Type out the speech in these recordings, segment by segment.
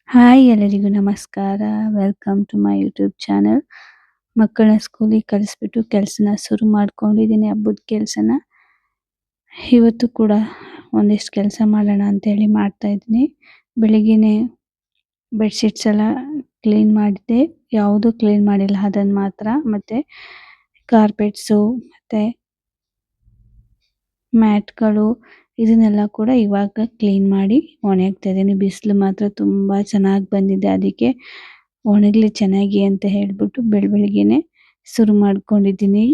Hi ಎಲ್ಲರಿಗೂ ನಮಸ್ಕಾರ. Welcome to my YouTube channel. ಮಕ್ಕಳನ್ನ ಸ್ಕೂಲಿಗೆ ಕಳಿಸ್ಬಿಟ್ಟು ಕೆಲಸನ ಶುರು ಮಾಡ್ಕೊಂಡಿದ್ದೀನಿ, ಹಬ್ಬದ ಕೆಲಸನ. ಇವತ್ತು ಕೂಡ ಒಂದಿಷ್ಟು ಕೆಲಸ ಮಾಡೋಣ ಅಂತೇಳಿ ಮಾಡ್ತಾ ಇದ್ದೀನಿ. ಬೆಳಿಗ್ಗೆನೆ ಬೆಡ್ಶೀಟ್ಸ್ ಎಲ್ಲ ಕ್ಲೀನ್ ಮಾಡಿದ್ದೆ, ಯಾವುದೂ ಕ್ಲೀನ್ ಮಾಡಿಲ್ಲ ಅದನ್ನು ಮಾತ್ರ. ಮತ್ತು ಕಾರ್ಪೆಟ್ಸು ಮತ್ತು ಮ್ಯಾಟ್ಗಳು ಇದನ್ನೆಲ್ಲ ಕೂಡ ಇವಾಗ ಕ್ಲೀನ್ ಮಾಡಿ ಒಣಗ್ತಾ ಇದ್ದೀನಿ. ಬಿಸಿಲು ಮಾತ್ರ ತುಂಬ ಚೆನ್ನಾಗಿ ಬಂದಿದೆ, ಅದಕ್ಕೆ ಒಣಗಲಿ ಚೆನ್ನಾಗಿ ಅಂತ ಹೇಳ್ಬಿಟ್ಟು ಬೆಳಗ್ಗೆನೆ ಶುರು ಮಾಡ್ಕೊಂಡಿದ್ದೀನಿ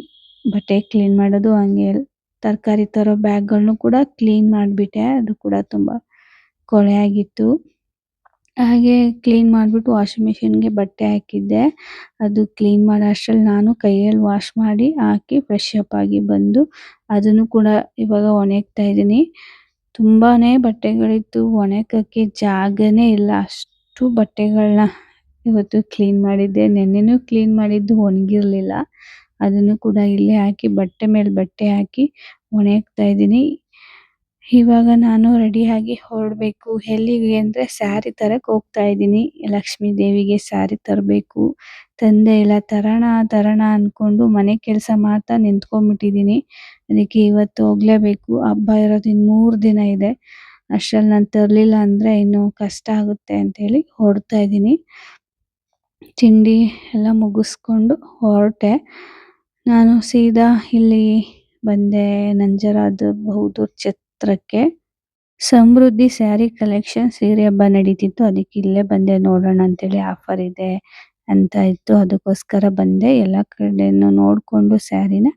ಬಟ್ಟೆ ಕ್ಲೀನ್ ಮಾಡೋದು. ಹಂಗೆ ತರಕಾರಿ ತರೋ ಬ್ಯಾಗ್ಗಳನ್ನು ಕೂಡ ಕ್ಲೀನ್ ಮಾಡಿಬಿಟ್ಟೆ, ಅದು ಕೂಡ ತುಂಬ ಕೊಳೆ ಆಗಿತ್ತು. ಹಾಗೆ ಕ್ಲೀನ್ ಮಾಡಿಬಿಟ್ಟು ವಾಷಿಂಗ್ ಮಿಷಿನ್ಗೆ ಬಟ್ಟೆ ಹಾಕಿದ್ದೆ. ಅದು ಕ್ಲೀನ್ ಮಾಡೋ ಅಷ್ಟರಲ್ಲಿ ನಾನು ಕೈಯಲ್ಲಿ ವಾಶ್ ಮಾಡಿ ಹಾಕಿ ಫ್ರೆಶ್ ಅಪ್ ಆಗಿ ಬಂದು ಅದನ್ನು ಕೂಡ ಇವಾಗ ಒಣಗ್ತಾ ಇದ್ದೀನಿ. ತುಂಬಾ ಬಟ್ಟೆಗಳಿತ್ತು, ಒಣಗಕ್ಕೆ ಜಾಗನೇ ಇಲ್ಲ, ಅಷ್ಟು ಬಟ್ಟೆಗಳನ್ನ ಇವತ್ತು ಕ್ಲೀನ್ ಮಾಡಿದ್ದೆ. ನೆನ್ನೆನೂ ಕ್ಲೀನ್ ಮಾಡಿದ್ದು ಒಣಗಿರಲಿಲ್ಲ, ಅದನ್ನು ಕೂಡ ಇಲ್ಲೇ ಹಾಕಿ ಬಟ್ಟೆ ಮೇಲೆ ಬಟ್ಟೆ ಹಾಕಿ ಒಣಗ್ತಾ ಇದ್ದೀನಿ. ಇವಾಗ ನಾನು ರೆಡಿಯಾಗಿ ಹೊರಡಬೇಕು. ಎಲ್ಲಿಗೆ ಅಂದರೆ ಸ್ಯಾರಿ ತರಕ್ಕೆ ಹೋಗ್ತಾ ಇದ್ದೀನಿ. ಲಕ್ಷ್ಮೀ ದೇವಿಗೆ ಸ್ಯಾರಿ ತರಬೇಕು, ತಂದೆ ಇಲ್ಲ. ತರೋಣ ಅಂದ್ಕೊಂಡು ಮನೆ ಕೆಲಸ ಮಾಡ್ತಾ ನಿಂತ್ಕೊಂಡ್ಬಿಟ್ಟಿದ್ದೀನಿ. ಅದಕ್ಕೆ ಇವತ್ತು ಹೋಗಲೇಬೇಕು. ಹಬ್ಬ ಇರೋದು ಇನ್ನು 3 ದಿನ ಇದೆ, ಅಷ್ಟರಲ್ಲಿ ನಾನು ತರಲಿಲ್ಲ ಅಂದರೆ ಇನ್ನೂ ಕಷ್ಟ ಆಗುತ್ತೆ ಅಂಥೇಳಿ ಹೊರಡ್ತಾ ಇದ್ದೀನಿ. ತಿಂಡಿ ಎಲ್ಲ ಮುಗಿಸ್ಕೊಂಡು ಹೊರಟೆ. ನಾನು ಸೀದಾ ಇಲ್ಲಿ ಬಂದೆ, ನಂಜರಾದ ಬಹದ್ದೂರ್ ಛತ್ರಕ್ಕೆ. ಸಮೃದ್ಧಿ ಸ್ಯಾರಿ ಕಲೆಕ್ಷನ್ ಸೀರೆ ಹಬ್ಬ ನಡೀತಿತ್ತು, ಅದಕ್ಕೆ ಇಲ್ಲೇ ಬಂದೆ ನೋಡೋಣ ಅಂತೇಳಿ. ಆಫರ್ ಇದೆ ಅಂತ ಇತ್ತು, ಅದಕ್ಕೋಸ್ಕರ ಬಂದೆ. ಎಲ್ಲ ಕಡೆನೂ ನೋಡಿಕೊಂಡು ಸ್ಯಾರಿನ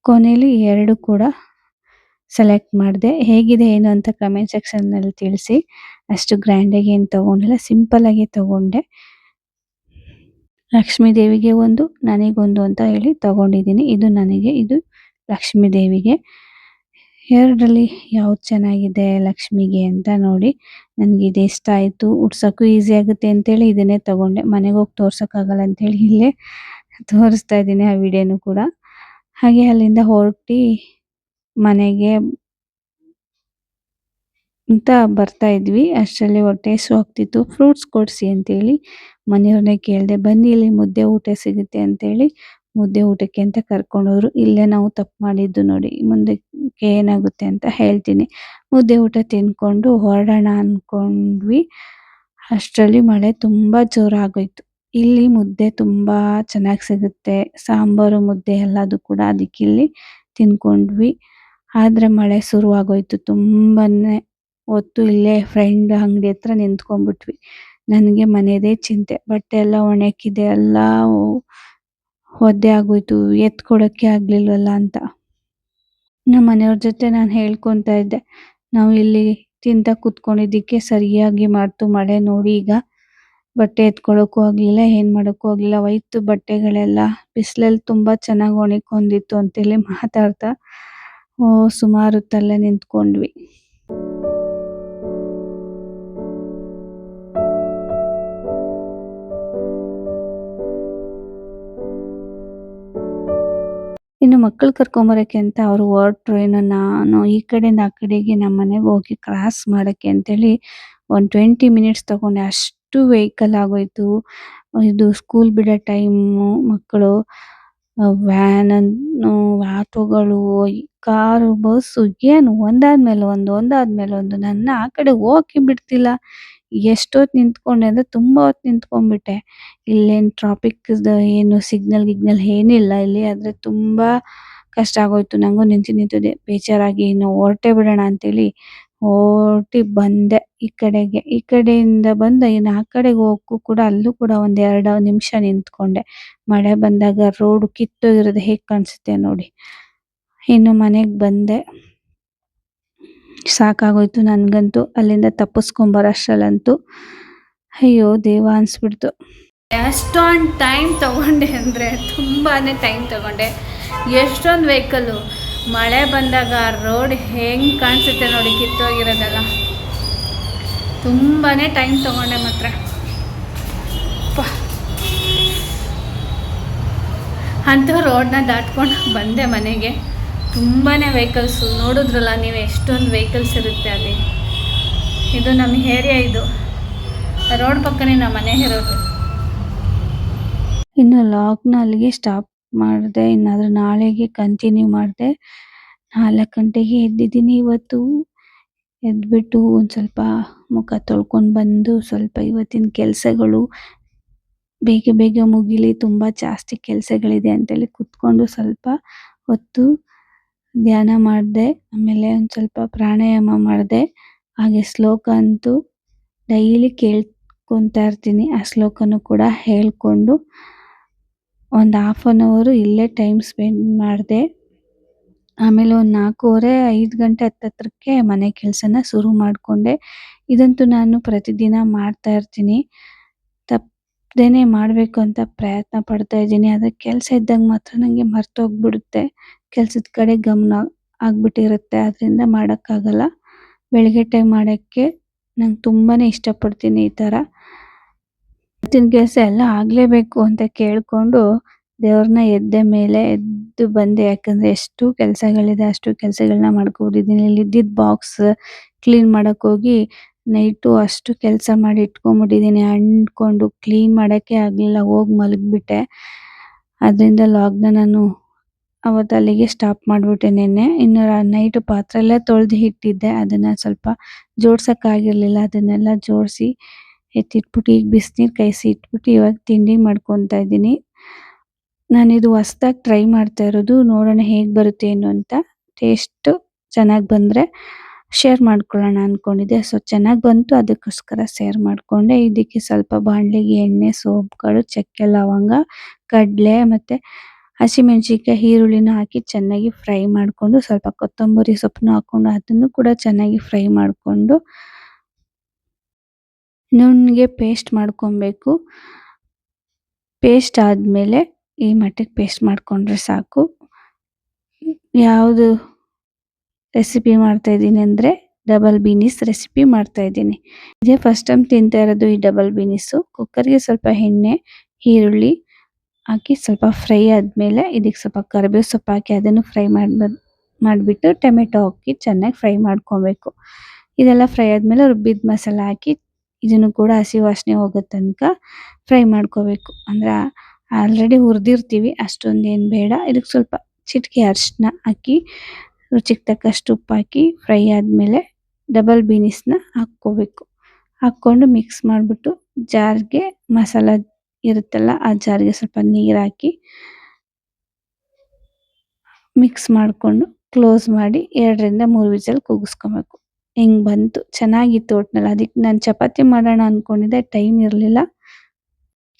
ಕೊನೆಯಲ್ಲಿ 2 ಕೂಡ ಸೆಲೆಕ್ಟ್ ಮಾಡಿದೆ. ಹೇಗಿದೆ ಏನು ಅಂತ ಕಮೆಂಟ್ ಸೆಕ್ಷನ್ನಲ್ಲಿ ತಿಳಿಸಿ. ಅಷ್ಟು ಗ್ರ್ಯಾಂಡಾಗಿ ಏನು ತೊಗೊಂಡಿಲ್ಲ, ಸಿಂಪಲ್ಲಾಗಿ ತೊಗೊಂಡೆ. ಲಕ್ಷ್ಮೀ ದೇವಿಗೆ ಒಂದು, ನನಗೊಂದು ಅಂತ ಹೇಳಿ ತೊಗೊಂಡಿದ್ದೀನಿ. ಇದು ನನಗೆ, ಇದು ಲಕ್ಷ್ಮೀ ದೇವಿಗೆ. 2ರಲ್ಲಿ ಯಾವ್ದು ಚೆನ್ನಾಗಿದೆ ಲಕ್ಷ್ಮಿಗೆ ಅಂತ ನೋಡಿ ನನಗೆ ಇದು ಇಷ್ಟ ಆಯಿತು. ಉಡ್ಸೋಕ್ಕೂ ಈಸಿ ಆಗುತ್ತೆ ಅಂತೇಳಿ ಇದನ್ನೇ ತೊಗೊಂಡೆ. ಮನೆಗೆ ಹೋಗಿ ತೋರ್ಸೋಕ್ಕಾಗಲ್ಲ ಅಂತೇಳಿ ಇಲ್ಲೇ ತೋರಿಸ್ತಾ ಇದ್ದೀನಿ ಆ ವಿಡಿಯೋನು ಕೂಡ. ಹಾಗೆ ಅಲ್ಲಿಂದ ಹೊರಟು ಮನೆಗೆ ಅಂತ ಬರ್ತಾ ಇದ್ವಿ. ಅಷ್ಟರಲ್ಲಿ ಹೊಟ್ಟೆ ಹಸಿವು ಆಗ್ತಿತ್ತು. ಫ್ರೂಟ್ಸ್ ಕೊಡಿಸಿ ಅಂತೇಳಿ ಮನೆಯವ್ರನ್ನೇ ಕೇಳಿದೆ. ಬನ್ನಿ ಇಲ್ಲಿ ಮುದ್ದೆ ಊಟ ಸಿಗುತ್ತೆ ಅಂತೇಳಿ ಮುದ್ದೆ ಊಟಕ್ಕೆ ಅಂತ ಕರ್ಕೊಂಡೋದ್ರು. ಇಲ್ಲೇ ನಾವು ತಪ್ಪು ಮಾಡಿದ್ದು ನೋಡಿ, ಮುಂದಕ್ಕೆ ಏನಾಗುತ್ತೆ ಅಂತ ಹೇಳ್ತೀನಿ. ಮುದ್ದೆ ಊಟ ತಿಂದ್ಕೊಂಡು ಹೊರಡೋಣ ಅಂದ್ಕೊಂಡ್ವಿ. ಅಷ್ಟರಲ್ಲಿ ಮಳೆ ತುಂಬ ಜೋರಾಗೋಯ್ತು. ಇಲ್ಲಿ ಮುದ್ದೆ ತುಂಬ ಚೆನ್ನಾಗಿ ಸಿಗುತ್ತೆ, ಸಾಂಬಾರು ಮುದ್ದೆ ಎಲ್ಲದು ಕೂಡ. ಅದಕ್ಕಿಲ್ಲಿ ತಿಂದ್ಕೊಂಡ್ವಿ. ಆದರೆ ಮಳೆ ಶುರುವಾಗೋಯ್ತು. ತುಂಬನೇ ಹೊತ್ತು ಇಲ್ಲೇ ಫ್ರೆಂಡ್ ಅಂಗಡಿ ಹತ್ರ ನಿಂತ್ಕೊಂಡ್ಬಿಟ್ವಿ. ನನಗೆ ಮನೆಯದೇ ಚಿಂತೆ, ಬಟ್ಟೆ ಎಲ್ಲ ಒಣಗಿದೆ, ಎಲ್ಲ ಒದ್ದೆ ಆಗೋಯ್ತು, ಎತ್ಕೊಳಕ್ಕೆ ಆಗಲಿಲ್ವಲ್ಲ ಅಂತ. ನಮ್ಮ ಮನೆಯವ್ರ ಜೊತೆ ನಾನು ಹೇಳ್ಕೊತಾ ಇದ್ದೆ, ನಾವು ಇಲ್ಲಿ ತಿಂತ ಕೂತ್ಕೊಂಡಿದ್ದಕ್ಕೆ ಸರಿಯಾಗಿ ಮಾಡ್ತು ಮಳೆ ನೋಡಿ. ಈಗ ಬಟ್ಟೆ ಎತ್ಕೊಳ್ಳೋಕ್ಕೂ ಆಗಲಿಲ್ಲ, ಏನು ಮಾಡೋಕ್ಕೂ ಆಗಲಿಲ್ಲ. ಹೋಯ್ತು ಬಟ್ಟೆಗಳೆಲ್ಲ. ಬಿಸಿಲಲ್ಲಿ ತುಂಬ ಚೆನ್ನಾಗಿ ಒಣಕೊಂಡಿತ್ತು ಅಂತೇಳಿ ಮಾತಾಡ್ತಾ ಸುಮಾರು ಹೊತ್ತಲ್ಲೇ ನಿಂತ್ಕೊಂಡ್ವಿ. ಇನ್ನು ಮಕ್ಕಳು ಕರ್ಕೊಂಬರೋಕ್ಕೆ ಅಂತ ಅವರು ಹೊರಟ್ರು. ಇನ್ನು ನಾನು ಈ ಕಡೆಯಿಂದ ಆ ಕಡೆಗೆ ನಮ್ಮ ಮನೆಗೆ ಹೋಗಿ ಕ್ರಾಸ್ ಮಾಡೋಕ್ಕೆ ಅಂತೇಳಿ ಒಂದು 20 ಮಿನಿಟ್ಸ್ ತೊಗೊಂಡೆ. ಅಷ್ಟು ವೆಹಿಕಲ್ ಆಗೋಯ್ತು. ಇದು ಸ್ಕೂಲ್ ಬಿಡೋ ಟೈಮು, ಮಕ್ಕಳು, ವ್ಯಾನು, ಆಟೋಗಳು, ಕಾರು, ಬಸ್ಸು, ಏನು ಒಂದಾದ್ಮೇಲೆ ಒಂದು ನನ್ನ ಆ ಕಡೆ ಹೋಗಕ್ಕೆ ಬಿಡ್ತಿಲ್ಲ. ಎಷ್ಟೊತ್ತು ನಿಂತ್ಕೊಂಡೆ ಅಂದರೆ ತುಂಬ ಹೊತ್ತು ನಿಂತ್ಕೊಂಡ್ಬಿಟ್ಟೆ. ಇಲ್ಲೇನು ಟ್ರಾಫಿಕ್ದು ಏನು ಸಿಗ್ನಲ್ ಗಿಗ್ನಲ್ ಏನಿಲ್ಲ ಇಲ್ಲಿ, ಆದರೆ ತುಂಬ ಕಷ್ಟ ಆಗೋಯ್ತು. ನನಗೂ ನಿಂತು ಬೇಜಾರಾಗಿ ಇನ್ನು ಹೊರಟೇ ಬಿಡೋಣ ಅಂತೇಳಿ ಹೊರಟು ಬಂದೆ ಈ ಕಡೆಗೆ. ಈ ಕಡೆಯಿಂದ ಬಂದು ಇನ್ನು ಆ ಕಡೆಗೆ ಹೋಗೋಕ್ಕೂ ಕೂಡ ಅಲ್ಲೂ ಕೂಡ ಒಂದು 2 ನಿಮಿಷ ನಿಂತ್ಕೊಂಡೆ. ಮಳೆ ಬಂದಾಗ ರೋಡು ಕಿತ್ತೋಗಿರೋದು ಹೇಗೆ ಕಾಣಿಸುತ್ತೆ ನೋಡಿ. ಇನ್ನು ಮನೆಗೆ ಬಂದೆ. ಸಾಕಾಗೋಯ್ತು ನನಗಂತೂ. ಅಲ್ಲಿಂದ ತಪ್ಪಿಸ್ಕೊಂಬರೋ ಅಷ್ಟರಲ್ಲಂತೂ ಅಯ್ಯೋ ದೇವ ಅನಿಸ್ಬಿಡ್ತು. ಎಷ್ಟೊಂದು ಟೈಮ್ ತೊಗೊಂಡೆ ಅಂದರೆ ತುಂಬಾ ಟೈಮ್ ತೊಗೊಂಡೆ. ಎಷ್ಟೊಂದು ವೆಹಿಕಲ್ಲು. ಮಳೆ ಬಂದಾಗ ರೋಡ್ ಹೆಂಗೆ ಕಾಣಿಸುತ್ತೆ ನೋಡಿ, ಕಿತ್ತೋಗಿರೋದೆಲ್ಲ. ತುಂಬಾ ಟೈಮ್ ತೊಗೊಂಡೆ ಮಾತ್ರ. ಅಂತೂ ರೋಡನ್ನ ದಾಟ್ಕೊಂಡು ಬಂದೆ ಮನೆಗೆ. ತುಂಬಾ ವೆಹಿಕಲ್ಸು ನೋಡಿದ್ರಲ್ಲ ನೀವು, ಎಷ್ಟೊಂದು ವೆಹಿಕಲ್ಸ್ ಇರುತ್ತೆ ಅಲ್ಲಿ. ಇದು ನಮ್ಮ ಏರಿಯಾ. ಇದು ರೋಡ್ ಪಕ್ಕನೇ ನಮ್ಮ ಮನೆ ಇರೋದು. ಇನ್ನು ಲಾಗ್ನ ಅಲ್ಲಿಗೆ ಸ್ಟಾಪ್ ಮಾಡಿದೆ. ಇನ್ನಾದ್ರೂ ನಾಳೆಗೆ ಕಂಟಿನ್ಯೂ ಮಾಡಿದೆ. 4 ಗಂಟೆಗೆ ಎದ್ದಿದ್ದೀನಿ ಇವತ್ತು. ಎದ್ಬಿಟ್ಟು ಒಂದು ಸ್ವಲ್ಪ ಮುಖ ತೊಳ್ಕೊಂಡು ಬಂದು ಸ್ವಲ್ಪ ಇವತ್ತಿನ ಕೆಲಸಗಳು ಬೇಗ ಬೇಗ ಮುಗಿಲಿ, ತುಂಬ ಜಾಸ್ತಿ ಕೆಲಸಗಳಿದೆ ಅಂತೇಳಿ ಕುತ್ಕೊಂಡು ಸ್ವಲ್ಪ ಹೊತ್ತು ಧ್ಯಾನ ಮಾಡಿದೆ. ಆಮೇಲೆ ಒಂದು ಸ್ವಲ್ಪ ಪ್ರಾಣಾಯಾಮ ಮಾಡಿದೆ. ಹಾಗೆ ಶ್ಲೋಕ ಅಂತೂ ಡೈಲಿ ಕೇಳ್ಕೊತಾ ಇರ್ತೀನಿ. ಆ ಶ್ಲೋಕನೂ ಕೂಡ ಹೇಳ್ಕೊಂಡು ಒಂದು ಹಾಫ್ ಆನ್ ಅವರು ಇಲ್ಲೇ ಟೈಮ್ ಸ್ಪೆಂಡ್ ಮಾಡಿದೆ. ಆಮೇಲೆ ಒಂದು 4:30 5 ಗಂಟೆ ಹತ್ತತ್ರಕ್ಕೆ ಮನೆ ಕೆಲಸನ ಶುರು ಮಾಡಿಕೊಂಡೆ. ಇದಂತೂ ನಾನು ಪ್ರತಿದಿನ ಮಾಡ್ತಾ ಇರ್ತೀನಿ. ತಪ್ಪದೇನೆ ಮಾಡಬೇಕು ಅಂತ ಪ್ರಯತ್ನ ಪಡ್ತಾ ಇದ್ದೀನಿ. ಆದರೆ ಕೆಲಸ ಇದ್ದಾಗ ಮಾತ್ರ ನನಗೆ ಮರ್ತೋಗ್ಬಿಡುತ್ತೆ. ಕೆಲಸದ ಕಡೆ ಗಮನ ಆಗ್ಬಿಟ್ಟಿರುತ್ತೆ. ಅದರಿಂದ ಮಾಡೋಕ್ಕಾಗಲ್ಲ. ಬೆಳಗ್ಗೆ ಟೈಮ್ ಮಾಡೋಕ್ಕೆ ನಂಗೆ ತುಂಬಾ ಇಷ್ಟಪಡ್ತೀನಿ ಈ ಥರ. ಇವತ್ತಿನ ಕೆಲಸ ಎಲ್ಲ ಆಗಲೇಬೇಕು ಅಂತ ಕೇಳಿಕೊಂಡು ದೇವ್ರನ್ನ ಎದ್ದ ಮೇಲೆ ಎದ್ದು ಬಂದೆ. ಯಾಕಂದರೆ ಎಷ್ಟು ಕೆಲಸಗಳಿದೆ ಅಷ್ಟು ಕೆಲಸಗಳನ್ನ ಮಾಡ್ಕೊಂಡಿದ್ದೀನಿ. ಇಲ್ಲಿದ್ದಿದ್ದು ಬಾಕ್ಸ್ ಕ್ಲೀನ್ ಮಾಡೋಕ್ಕೋಗಿ ನೈಟು ಅಷ್ಟು ಕೆಲಸ ಮಾಡಿ ಇಟ್ಕೊಂಡ್ಬಿಟ್ಟಿದ್ದೀನಿ. ಅಂಟ್ಕೊಂಡು ಕ್ಲೀನ್ ಮಾಡೋಕ್ಕೆ ಆಗಲಿಲ್ಲ, ಹೋಗಿ ಮಲಗಿಬಿಟ್ಟೆ. ಅದರಿಂದ ಲಾಗ್ನ ನಾನು ಅವತ್ತು ಅಲ್ಲಿಗೆ ಸ್ಟಾಪ್ ಮಾಡಿಬಿಟ್ಟೆ ನಿನ್ನೆ. ಇನ್ನು ನೈಟು ಪಾತ್ರೆ ಎಲ್ಲ ತೊಳೆದು ಇಟ್ಟಿದ್ದೆ. ಅದನ್ನು ಸ್ವಲ್ಪ ಜೋಡ್ಸೋಕ್ಕಾಗಿರಲಿಲ್ಲ. ಅದನ್ನೆಲ್ಲ ಜೋಡಿಸಿ ಎತ್ತಿಟ್ಬಿಟ್ಟು ಈಗ ಬಿಸಿನೀರು ಕಾಯಿಸಿ ಇಟ್ಬಿಟ್ಟು ಇವಾಗ ತಿಂಡಿ ಮಾಡ್ಕೊತಾ ಇದ್ದೀನಿ. ನಾನಿದು ಹೊಸ್ದಾಗಿ ಟ್ರೈ ಮಾಡ್ತಾ ಇರೋದು. ನೋಡೋಣ ಹೇಗೆ ಬರುತ್ತೆ ಏನು ಅಂತ. ಟೇಸ್ಟು ಚೆನ್ನಾಗಿ ಬಂದರೆ ಶೇರ್ ಮಾಡ್ಕೊಳ್ಳೋಣ ಅಂದ್ಕೊಂಡಿದ್ದೆ. ಸೊ ಚೆನ್ನಾಗಿ ಬಂತು, ಅದಕ್ಕೋಸ್ಕರ ಶೇರ್ ಮಾಡಿಕೊಂಡೆ. ಇದಕ್ಕೆ ಸ್ವಲ್ಪ ಬಾಣಲೆಗೆ ಎಣ್ಣೆ, ಸೋಂಪುಗಳು, ಚಕ್ಕೆ, ಲವಂಗ, ಕಡಲೆ ಮತ್ತು ಹಸಿಮೆಣಸಿನ್ಕಾಯಿ, ಈರುಳ್ಳಿನ ಹಾಕಿ ಚೆನ್ನಾಗಿ ಫ್ರೈ ಮಾಡಿಕೊಂಡು ಸ್ವಲ್ಪ ಕೊತ್ತಂಬರಿ ಸೊಪ್ಪನ್ನು ಹಾಕ್ಕೊಂಡು ಅದನ್ನು ಕೂಡ ಚೆನ್ನಾಗಿ ಫ್ರೈ ಮಾಡಿಕೊಂಡು ನುಣ್ಣಗೆ ಪೇಸ್ಟ್ ಮಾಡ್ಕೊಬೇಕು. ಪೇಸ್ಟ್ ಆದಮೇಲೆ ಈ ಮಟ್ಟಕ್ಕೆ ಪೇಸ್ಟ್ ಮಾಡಿಕೊಂಡ್ರೆ ಸಾಕು. ಯಾವುದು ರೆಸಿಪಿ ಮಾಡ್ತಾಯಿದ್ದೀನಿ ಅಂದರೆ ಡಬಲ್ ಬೀನೀಸ್ ರೆಸಿಪಿ ಮಾಡ್ತಾಯಿದ್ದೀನಿ. ಇದೇ ಫಸ್ಟ್ ಟೈಮ್ ತಿಂತಾ ಇರೋದು ಈ ಡಬಲ್ ಬೀನೀಸು. ಕುಕ್ಕರ್ಗೆ ಸ್ವಲ್ಪ ಎಣ್ಣೆ, ಈರುಳ್ಳಿ ಹಾಕಿ ಸ್ವಲ್ಪ ಫ್ರೈ ಆದಮೇಲೆ ಇದಕ್ಕೆ ಸ್ವಲ್ಪ ಕರಿಬೇವು ಸೊಪ್ಪು ಹಾಕಿ ಅದನ್ನು ಫ್ರೈ ಮಾಡಿಬಿಟ್ಟು ಟೊಮೆಟೊ ಹಾಕಿ ಚೆನ್ನಾಗಿ ಫ್ರೈ ಮಾಡ್ಕೊಬೇಕು. ಇದೆಲ್ಲ ಫ್ರೈ ಆದಮೇಲೆ ರುಬ್ಬಿದ ಮಸಾಲ ಹಾಕಿ ಇದನ್ನು ಕೂಡ ಹಸಿ ವಾಸನೆ ಹೋಗೋ ತನಕ ಫ್ರೈ ಮಾಡ್ಕೋಬೇಕು. ಅಂದರೆ ಆಲ್ರೆಡಿ ಹುರಿದಿರ್ತೀವಿ, ಅಷ್ಟೊಂದೇನು ಬೇಡ. ಇದಕ್ಕೆ ಸ್ವಲ್ಪ ಚಿಟಿಕೆ ಅರಿಶಿನ ಹಾಕಿ ರುಚಿಗೆ ತಕ್ಕಷ್ಟು ಉಪ್ಪು ಹಾಕಿ ಫ್ರೈ ಆದಮೇಲೆ ಡಬಲ್ ಬೀನೀಸ್ನ ಹಾಕ್ಕೋಬೇಕು. ಹಾಕ್ಕೊಂಡು ಮಿಕ್ಸ್ ಮಾಡಿಬಿಟ್ಟು ಜಾರ್ಗೆ ಮಸಾಲ ಇರುತ್ತಲ್ಲ ಆ ಜಾರ್ಗೆ ಸ್ವಲ್ಪ ನೀರು ಹಾಕಿ ಮಿಕ್ಸ್ ಮಾಡಿಕೊಂಡು ಕ್ಲೋಸ್ ಮಾಡಿ 2ರಿಂದ 3 ವಿಸಲ್ ಕೂಗಿಸ್ಕೊಬೇಕು. ಹಿಂಗೆ ಬಂತು, ಚೆನ್ನಾಗಿತ್ತು ಒಟ್ನಲ್ಲಿ. ಅದಕ್ಕೆ ನಾನು ಚಪಾತಿ ಮಾಡೋಣ ಅಂದ್ಕೊಂಡಿದ್ದೆ, ಟೈಮ್ ಇರಲಿಲ್ಲ.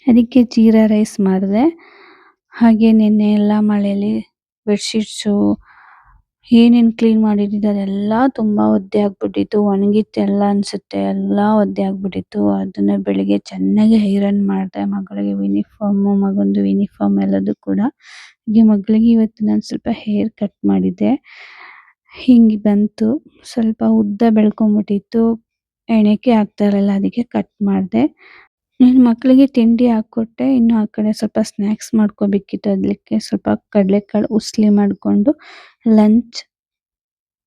ಅದಕ್ಕೆ ಜೀರಾ ರೈಸ್ ಮಾಡಿದೆ. ಹಾಗೆ ನೆನ್ನೆ ಎಲ್ಲ ಮಳೆಯಲ್ಲಿ ಬೆಡ್ಶೀಟ್ಸು ಏನೇನು ಕ್ಲೀನ್ ಮಾಡಿದ್ದಿದ್ದು ಅದೆಲ್ಲ ತುಂಬ ಒದ್ದೆ ಆಗಿಬಿಟ್ಟಿತ್ತು. ಒಣಗಿತ್ತೆಲ್ಲ ಅನಿಸುತ್ತೆ, ಎಲ್ಲ ಒದ್ದೆ ಆಗಿಬಿಟ್ಟಿತ್ತು. ಅದನ್ನು ಬೆಳಿಗ್ಗೆ ಚೆನ್ನಾಗಿ ಐರನ್ ಮಾಡಿದೆ. ಮಗಳಿಗೆ ಯೂನಿಫಾರ್ಮು, ಮಗಂದು ಯೂನಿಫಾರ್ಮ್ ಎಲ್ಲದೂ ಕೂಡ. ಹಾಗೆ ಮಗಳಿಗೆ ಇವತ್ತು ನಾನು ಸ್ವಲ್ಪ ಹೇರ್ ಕಟ್ ಮಾಡಿದ್ದೆ. ಹಿಂಗೆ ಬಂತು, ಸ್ವಲ್ಪ ಉದ್ದ ಬೆಳ್ಕೊಂಬಿಟ್ಟಿತ್ತು, ಎಳೆಯೋಕ್ಕೆ ಆಗ್ತಾ ಇರಲಿಲ್ಲ, ಅದಕ್ಕೆ ಕಟ್ ಮಾಡಿದೆ. ನಾನು ಮಕ್ಕಳಿಗೆ ತಿಂಡಿ ಹಾಕ್ಕೊಟ್ಟೆ. ಇನ್ನು ಆ ಕಡೆ ಸ್ವಲ್ಪ ಸ್ನ್ಯಾಕ್ಸ್ ಮಾಡ್ಕೋಬೇಕಿತ್ತು. ಅದಕ್ಕೆ ಸ್ವಲ್ಪ ಕಡಲೆಕಾಳು ಉಸ್ಲಿ ಮಾಡಿಕೊಂಡು ಲಂಚ್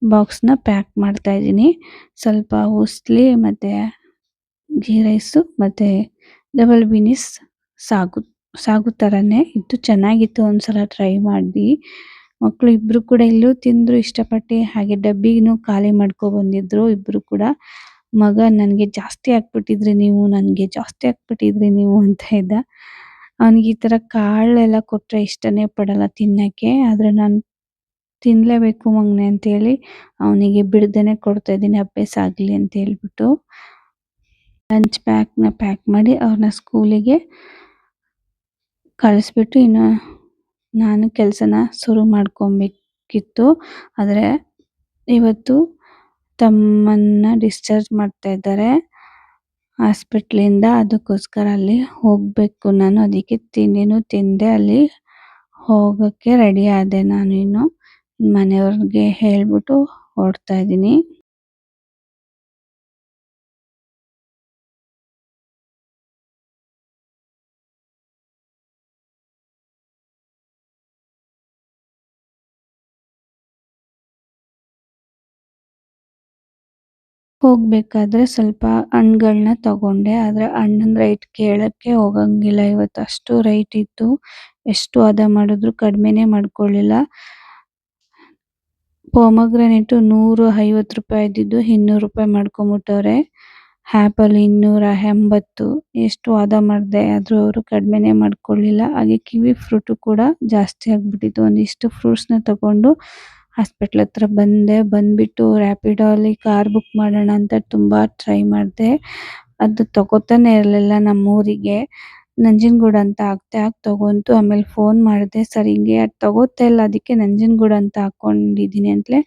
ಬಾಕ್ಸ್ನ ಪ್ಯಾಕ್ ಮಾಡ್ತಾಯಿದ್ದೀನಿ. ಸ್ವಲ್ಪ ಉಸ್ಲಿ ಮತ್ತು ಗೀ ರೈಸು ಮತ್ತು ಡಬಲ್ ಬೀನೀಸ್ ಸಾಗು ಥರನೇ ಇತ್ತು, ಚೆನ್ನಾಗಿತ್ತು. ಒಂದ್ಸಲ ಟ್ರೈ ಮಾಡಿ. ಮಕ್ಕಳು ಇಬ್ಬರು ಕೂಡ ಇಲ್ಲೂ ತಿಂದರು ಇಷ್ಟಪಟ್ಟು. ಹಾಗೆ ಡಬ್ಬಿನೂ ಖಾಲಿ ಬಂದಿದ್ರು ಇಬ್ಬರು ಕೂಡ. ಮಗ ನನಗೆ ಜಾಸ್ತಿ ಹಾಕ್ಬಿಟ್ಟಿದ್ರಿ ನೀವು, ನನಗೆ ಜಾಸ್ತಿ ಹಾಕ್ಬಿಟ್ಟಿದ್ರಿ ನೀವು ಅಂತ ಇದ್ದ. ಅವನಿಗೆ ಈ ಥರ ಕಾಳೆಲ್ಲ ಕೊಟ್ಟರೆ ಇಷ್ಟನೇ ಪಡಲ್ಲ ತಿನ್ನೋಕ್ಕೆ. ಆದರೆ ನಾನು ತಿನ್ನಲೇಬೇಕು ಮಗನೇ ಅಂತೇಳಿ ಅವನಿಗೆ ಬಿಡ್ದೇ ಕೊಡ್ತಾಯಿದ್ದೀನಿ, ಅಭ್ಯಾಸ ಆಗಲಿ ಅಂತ ಹೇಳ್ಬಿಟ್ಟು. ಲಂಚ್ ಪ್ಯಾಕ್ನ ಪ್ಯಾಕ್ ಮಾಡಿ ಅವ್ರನ್ನ ಸ್ಕೂಲಿಗೆ ಕಳಿಸ್ಬಿಟ್ಟು ಇನ್ನು ನಾನು ಕೆಲಸನ ಶುರು ಮಾಡ್ಕೊಬೇಕಿತ್ತು. ಆದರೆ ಇವತ್ತು ತಮ್ಮನ್ನ ಡಿಸ್ಚಾರ್ಜ್ ಮಾಡ್ತಾ ಇದ್ದಾರೆ ಹಾಸ್ಪಿಟ್ಲಿಂದ. ಅದಕ್ಕೋಸ್ಕರ ಅಲ್ಲಿ ಹೋಗಬೇಕು ನಾನು. ಅದಕ್ಕೆ ತಿಂಡಿನೂ ತಿಂದೆ, ಅಲ್ಲಿ ಹೋಗೋಕ್ಕೆ ರೆಡಿ ಆದೆ. ನಾನು ಇನ್ನು ಮನೆಯವ್ರಿಗೆ ಹೇಳ್ಬಿಟ್ಟು ಹೊರಡ್ತಾ ಇದ್ದೀನಿ. ಹೋಗ್ಬೇಕಾದ್ರೆ ಸ್ವಲ್ಪ ಹಣ್ಗಳನ್ನ ತಗೊಂಡೆ. ಆದ್ರೆ ಹಣ್ಣಿನ್ ರೇಟ್ ಕೇಳಕ್ಕೆ ಹೋಗಂಗಿಲ್ಲ ಇವತ್ತು ಅಷ್ಟು ರೇಟ್ ಇತ್ತು. ಎಷ್ಟು ಹದ ಮಾಡಿದ್ರು ಕಡಿಮೆನೇ ಮಾಡ್ಕೊಳ್ಳಿಲ್ಲ. ಪೊಮಗ್ರಾನೇಟು ₹150 ಇದ್ದಿದ್ದು ₹200 ಮಾಡ್ಕೊಂಬಿಟ್ಟವ್ರೆ. ಆ್ಯಪಲ್ 280 ಎಷ್ಟು ವಾದ ಮಾಡಿದೆ ಆದ್ರೂ ಅವರು ಕಡಿಮೆನೇ ಮಾಡ್ಕೊಳ್ಳಿಲ್ಲ. ಹಾಗೆ ಕಿವಿ ಫ್ರೂಟು ಕೂಡ ಜಾಸ್ತಿ ಆಗ್ಬಿಟ್ಟಿತ್ತು. ಒಂದಿಷ್ಟು ಫ್ರೂಟ್ಸ್‌ನ ತಗೊಂಡು ಹಾಸ್ಪಿಟ್ಲ್ ಹತ್ರ ಬಂದೆ. ಬಂದ್ಬಿಟ್ಟು ರ್ಯಾಪಿಡೋ ಅಲ್ಲಿ ಕಾರ್ ಬುಕ್ ಮಾಡೋಣ ಅಂತ ತುಂಬಾ ಟ್ರೈ ಮಾಡಿದೆ. ಅದು ತಗೋತಾನೆ ಇರಲಿಲ್ಲ ನಮ್ಮೂರಿಗೆ. ನಂಜನಗೂಡು ಅಂತ ಹಾಕ್ದೆ ತಗೊಂತು. ಆಮೇಲೆ ಫೋನ್ ಮಾಡಿದೆ. ಸರ್ ಹಿಂಗೆ ಅದು ತಗೋತಾ ಇಲ್ಲ ಅದಕ್ಕೆ ನಂಜನಗೂಡು ಅಂತ ಹಾಕ್ಕೊಂಡಿದ್ದೀನಿ ಅಂತಲೇ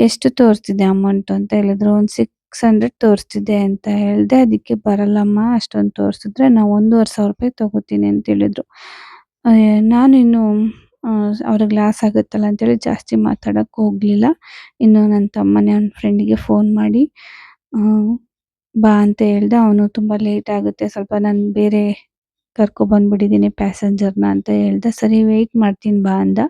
ಎಷ್ಟು ತೋರಿಸ್ತಿದೆ ಅಮೌಂಟು ಅಂತ ಹೇಳಿದ್ರು. ಒಂದು 600 ತೋರಿಸ್ತಿದೆ ಅಂತ ಹೇಳಿದೆ. ಅದಕ್ಕೆ ಬರಲ್ಲಮ್ಮ ಅಷ್ಟೊಂದು ತೋರಿಸಿದ್ರೆ ನಾವು ₹1,500 ತಗೋತೀನಿ ಅಂತ ಹೇಳಿದ್ರು. ನಾನಿನ್ನು ಅವ್ರಿಗೆ ಲಾಸ್ ಆಗುತ್ತಲ್ಲ ಅಂತೇಳಿ ಜಾಸ್ತಿ ಮಾತಾಡಕ್ಕೆ ಹೋಗಲಿಲ್ಲ. ಇನ್ನು ನನ್ನ ತಮ್ಮನೇ ಅವ್ನ ಫ್ರೆಂಡಿಗೆ ಫೋನ್ ಮಾಡಿ ಬಾ ಅಂತ ಹೇಳ್ದೆ. ಅವನು ತುಂಬ ಲೇಟ್ ಆಗುತ್ತೆ ಸ್ವಲ್ಪ ನಾನು ಬೇರೆ ಕರ್ಕೊಬಂದ್ಬಿಟ್ಟಿದ್ದೀನಿ ಪ್ಯಾಸೆಂಜರ್‌ನ ಅಂತ ಹೇಳ್ದೆ. ಸರಿ ವೆಯ್ಟ್ ಮಾಡ್ತೀನಿ ಬಾ ಅಂದ.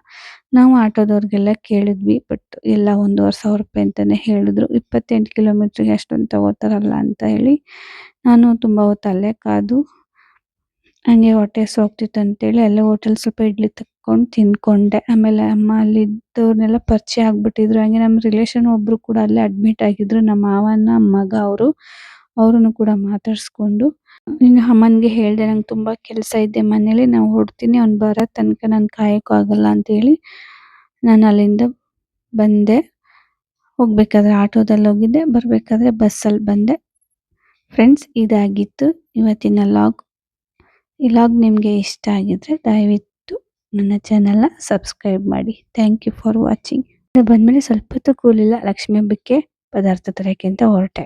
ನಾವು ಆಟೋದವ್ರಿಗೆಲ್ಲ ಕೇಳಿದ್ವಿ. ಬಟ್ ಎಲ್ಲ ₹1,500 ಅಂತಾನೆ ಹೇಳಿದ್ರು. 28 ಕಿಲೋಮೀಟ್ರಿಗೆ ಅಷ್ಟೊಂದು ತಗೋತಾರಲ್ಲ ಅಂತ ಹೇಳಿ ನಾನು ತುಂಬ ಹೊತ್ತು ಅಲ್ಲೇ ಕಾದು ಹಂಗೆ ಹೊಟ್ಟೆ ಹಸ್ವಾಗ್ತಿತ್ತು ಅಂತೇಳಿ ಅಲ್ಲೇ ಹೋಟೆಲ್ ಸ್ವಲ್ಪ ಇಡ್ಲಿ ತಕ್ಕೊಂಡು ತಿಂದ್ಕೊಂಡೆ. ಆಮೇಲೆ ಅಮ್ಮ ಅಲ್ಲಿದ್ದವ್ರನ್ನೆಲ್ಲ ಪರಿಚಯ ಆಗ್ಬಿಟ್ಟಿದ್ರು. ಹಂಗೆ ನಮ್ಮ ರಿಲೇಷನ್ ಒಬ್ರು ಕೂಡ ಅಲ್ಲೇ ಅಡ್ಮಿಟ್ ಆಗಿದ್ರು. ನಮ್ಮ ಮಾವನ ಮಗ ಅವರು. ಅವ್ರನ್ನು ಕೂಡ ಮಾತಾಡಿಸ್ಕೊಂಡು ಇನ್ನು ಅಮ್ಮನಿಗೆ ಹೇಳಿದೆ ನಂಗೆ ತುಂಬ ಕೆಲಸ ಇದೆ ಮನೇಲಿ ನಾನು ಹೊರಡ್ತೀನಿ ಅವ್ನು ಬರೋ ತನಕ ನಾನು ಕಾಯೋಕ್ಕೂ ಆಗಲ್ಲ ಅಂತೇಳಿ ನಾನು ಅಲ್ಲಿಂದ ಬಂದೆ. ಹೋಗ್ಬೇಕಾದ್ರೆ ಆಟೋದಲ್ಲಿ ಹೋಗಿದ್ದೆ, ಬರಬೇಕಾದ್ರೆ ಬಸ್ಸಲ್ಲಿ ಬಂದೆ. ಫ್ರೆಂಡ್ಸ್ ಇದಾಗಿತ್ತು ಇವತ್ತಿನ ಲಾಗ್. ಈ ಲಾಗ್ ನಿಮಗೆ ಇಷ್ಟ ಆಗಿದ್ರೆ ದಯವಿಟ್ಟು ನನ್ನ ಚಾನಲ್ನ ಸಬ್ಸ್ಕ್ರೈಬ್ ಮಾಡಿ. Thank you for watching. ಬಂದಮೇಲೆ ಸ್ವಲ್ಪ ಹೊತ್ತು ಕೂಲಿಲ್ಲ ಲಕ್ಷ್ಮಿ ಹಬ್ಬಕ್ಕೆ ಪದಾರ್ಥ ತರೋಕ್ಕೆ ಅಂತ ಹೊರಟೆ.